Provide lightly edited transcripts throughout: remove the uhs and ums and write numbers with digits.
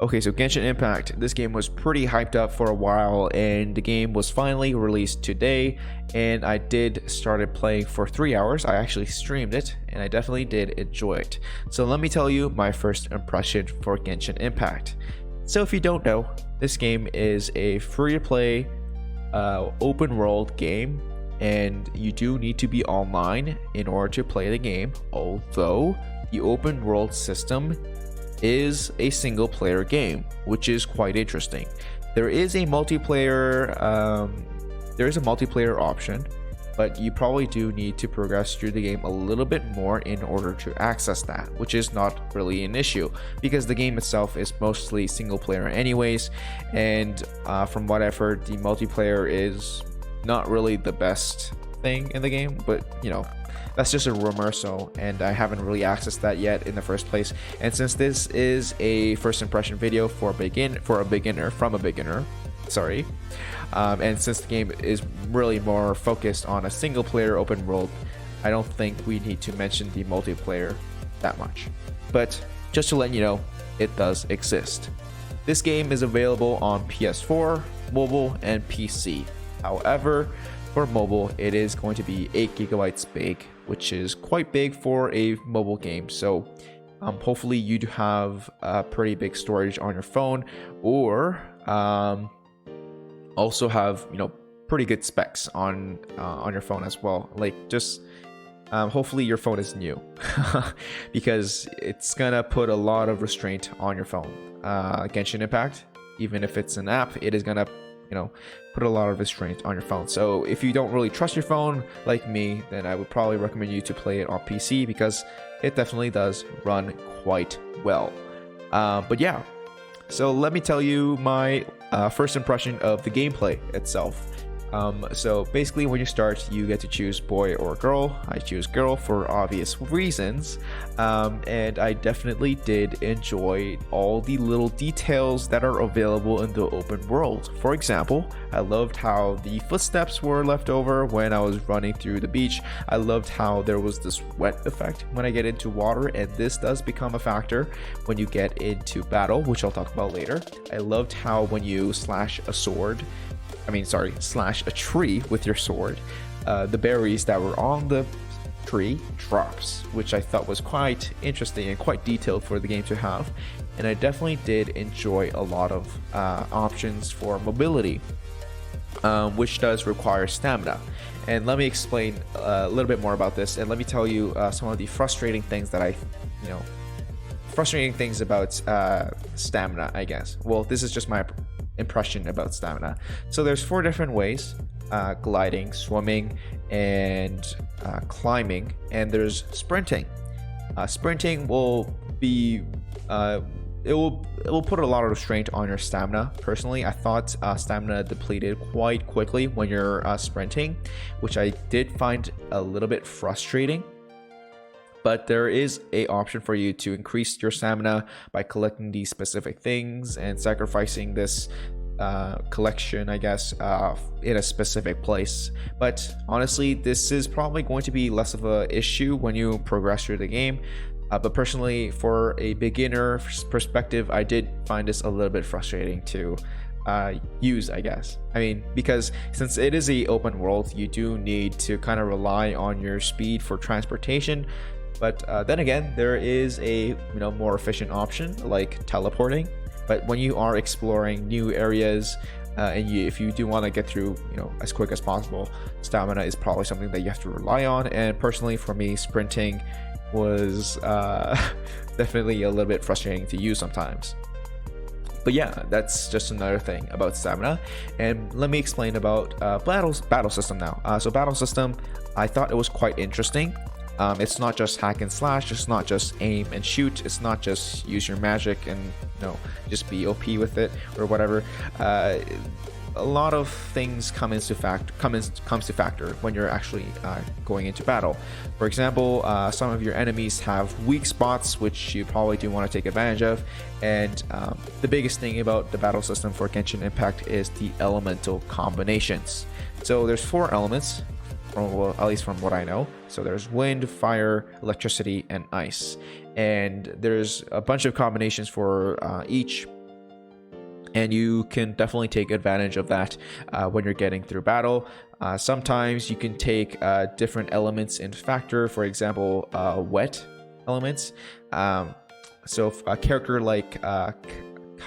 Okay, so Genshin Impact, this game was pretty hyped up for a while, and the game was finally released today, and I did started playing for 3 hours. I actually streamed it, and I definitely did enjoy it. So let me tell you my first impression for Genshin Impact. So if you don't know, this game is a free-to-play open world game, and you do need to be online in order to play the game, although the open world system is a single player game, which is quite interesting. There is a multiplayer option, but you probably do need to progress through the game a little bit more in order to access that, which is not really an issue because the game itself is mostly single player anyways. And from what I've heard, the multiplayer is not really the best thing in the game, but you know, that's just a rumor, and I haven't really accessed that yet in the first place. And since this is a first impression video from a beginner, sorry, and since the game is really more focused on a single player open world, I don't think we need to mention the multiplayer that much. But just to let you know, it does exist. This game is available on PS4, mobile, and PC. However, for mobile, it is going to be 8 gigabytes big, which is quite big for a mobile game. So hopefully you do have a pretty big storage on your phone, or also have, you know, pretty good specs on your phone as well. Like just hopefully your phone is new because it's gonna put a lot of restraint on your phone. Genshin Impact, even if it's an app, it is gonna, you know, put a lot of restraint on your phone. So if you don't really trust your phone like me, then I would probably recommend you to play it on PC because it definitely does run quite well. But yeah, so let me tell you my first impression of the gameplay itself. So basically when you start, you get to choose boy or girl. I choose girl for obvious reasons, and I definitely did enjoy all the little details that are available in the open world. For example, I loved how the footsteps were left over when I was running through the beach. I loved how there was this wet effect when I get into water, and this does become a factor when you get into battle, which I'll talk about later. I loved how when you slash a tree with your sword, the berries that were on the tree drops, which I thought was quite interesting and quite detailed for the game to have. And I definitely did enjoy a lot of options for mobility, which does require stamina. And let me explain a little bit more about this, and let me tell you some of the frustrating things that frustrating things about stamina, I guess. Well, this is just my impression about stamina. So there's 4 different ways: gliding, swimming, and climbing, and there's sprinting. Sprinting will be it will put a lot of restraint on your stamina. Personally, I thought stamina depleted quite quickly when you're sprinting, which I did find a little bit frustrating. But there is a option for you to increase your stamina by collecting these specific things and sacrificing this collection, I guess, in a specific place. But honestly, this is probably going to be less of an issue when you progress through the game. But personally, for a beginner perspective, I did find this a little bit frustrating to use, I guess. I mean, because since it is a open world, you do need to kind of rely on your speed for transportation. But then again, there is a more efficient option like teleporting. But when you are exploring new areas, and if you do want to get through as quick as possible, stamina is probably something that you have to rely on. And personally, for me, sprinting was definitely a little bit frustrating to use sometimes. But yeah, that's just another thing about stamina. And let me explain about battle system now. So battle system, I thought it was quite interesting. It's not just hack and slash, it's not just aim and shoot, it's not just use your magic and just be OP with it or whatever. A lot of things comes to factor when you're actually going into battle. For example, some of your enemies have weak spots which you probably do want to take advantage of, and the biggest thing about the battle system for Genshin Impact is the elemental combinations. So there's 4 elements, well, at least from what I know. So there's wind, fire, electricity, and ice, and there's a bunch of combinations for each and you can definitely take advantage of that when you're getting through battle. Sometimes you can take different elements in factor, for example, wet elements. So a character like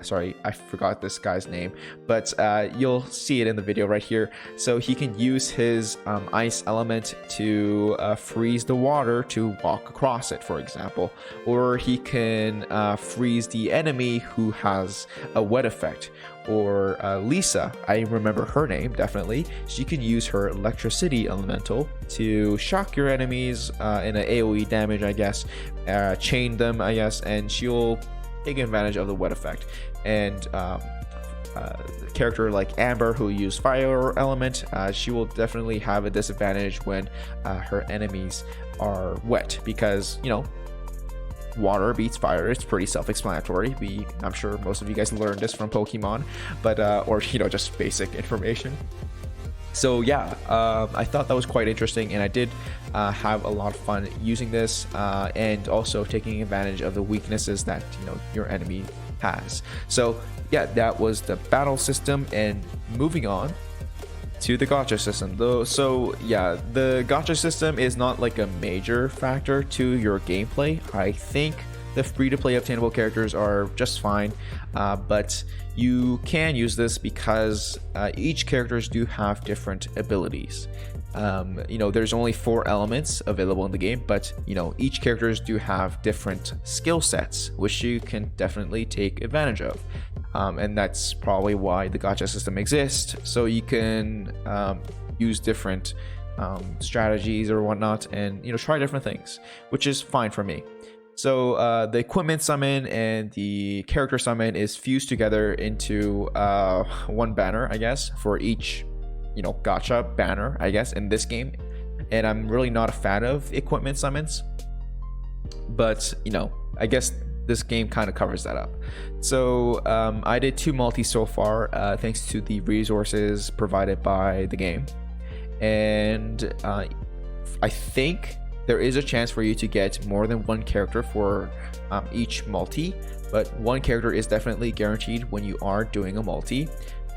sorry, I forgot this guy's name, but you'll see it in the video right here. So he can use his ice element to freeze the water to walk across it, for example, or he can freeze the enemy who has a wet effect. Or Lisa, I remember her name definitely. She can use her electricity elemental to shock your enemies in an AoE damage, I guess, chain them, I guess, and she'll take advantage of the wet effect. And a character like Amber, who used fire element, she will definitely have a disadvantage when her enemies are wet, because, you know, water beats fire. It's pretty self-explanatory. I'm sure most of you guys learned this from Pokemon, but or, you know, just basic information. So yeah, I thought that was quite interesting, and I did have a lot of fun using this, and also taking advantage of the weaknesses that, you know, your enemy has. So yeah, that was the battle system, and moving on to the gacha system though. So yeah, the gacha system is not like a major factor to your gameplay. I think the free-to-play obtainable characters are just fine, but you can use this because each characters do have different abilities. You know, there's only 4 elements available in the game, but, you know, each characters do have different skill sets, which you can definitely take advantage of. And that's probably why the gacha system exists, so you can use different strategies or whatnot, and, you know, try different things, which is fine for me. So the equipment summon and the character summon is fused together into one banner, I guess, for each, you know, gacha banner, I guess, in this game. And I'm really not a fan of equipment summons, but, you know, I guess this game kind of covers that up. So I did 2 multi so far, thanks to the resources provided by the game. And I think there is a chance for you to get more than 1 character for each multi, but 1 character is definitely guaranteed when you are doing a multi.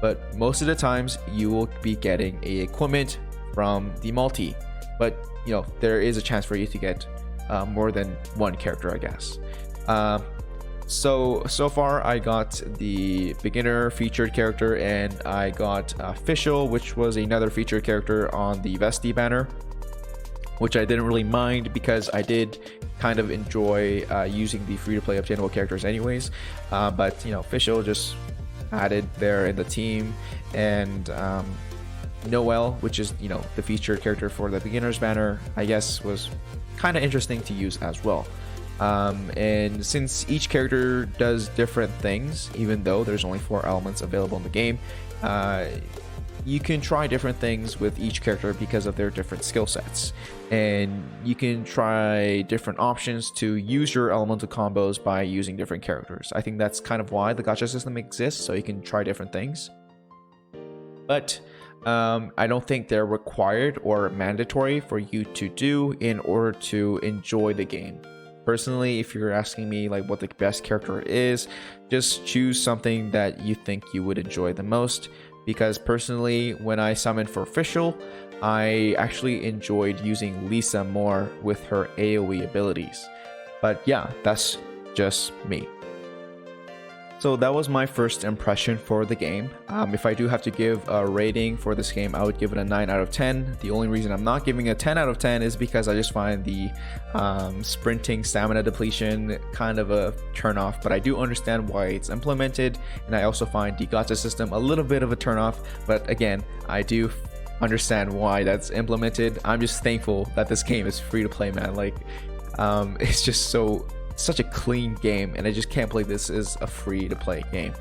But most of the times you will be getting a equipment from the multi, but, you know, there is a chance for you to get more than 1 character, I guess. So far I got the beginner featured character, and I got official, which was another featured character on the Vesti banner, which I didn't really mind because I did kind of enjoy using the free-to-play obtainable characters anyways. But, you know, official just added there in the team. And Noel, which is, you know, the featured character for the beginners banner, I guess was kind of interesting to use as well. And since each character does different things, even though there's only 4 elements available in the game, you can try different things with each character because of their different skill sets, and you can try different options to use your elemental combos by using different characters. I think that's kind of why the gacha system exists, so you can try different things. But I don't think they're required or mandatory for you to do in order to enjoy the game. Personally, if you're asking me like what the best character is, just choose something that you think you would enjoy the most. Because personally, when I summoned for official, I actually enjoyed using Lisa more with her AoE abilities. But yeah, that's just me. So that was my first impression for the game. If I do have to give a rating for this game, I would give it a 9 out of 10. The only reason I'm not giving a 10 out of 10 is because I just find the sprinting stamina depletion kind of a turnoff, but I do understand why it's implemented, and I also find the gacha system a little bit of a turnoff, but again, I do understand why that's implemented. I'm just thankful that this game is free to play, man. Like, it's just such a clean game, and I just can't believe this is a free to play game.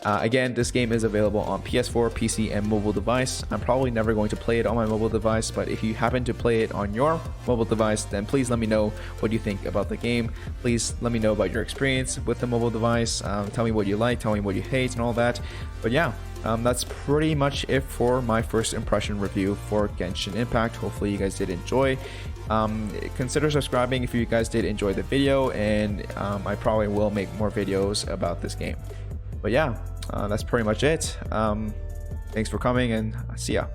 Again, this game is available on PS4, PC, and mobile device. I'm probably never going to play it on my mobile device, but if you happen to play it on your mobile device, then please let me know what you think about the game. Please let me know about your experience with the mobile device. Tell me what you like, tell me what you hate, and all that. But yeah, that's pretty much it for my first impression review for Genshin Impact. Hopefully you guys did enjoy. Consider subscribing if you guys did enjoy the video, and I probably will make more videos about this game. But yeah, that's pretty much it. Thanks for coming, and see ya.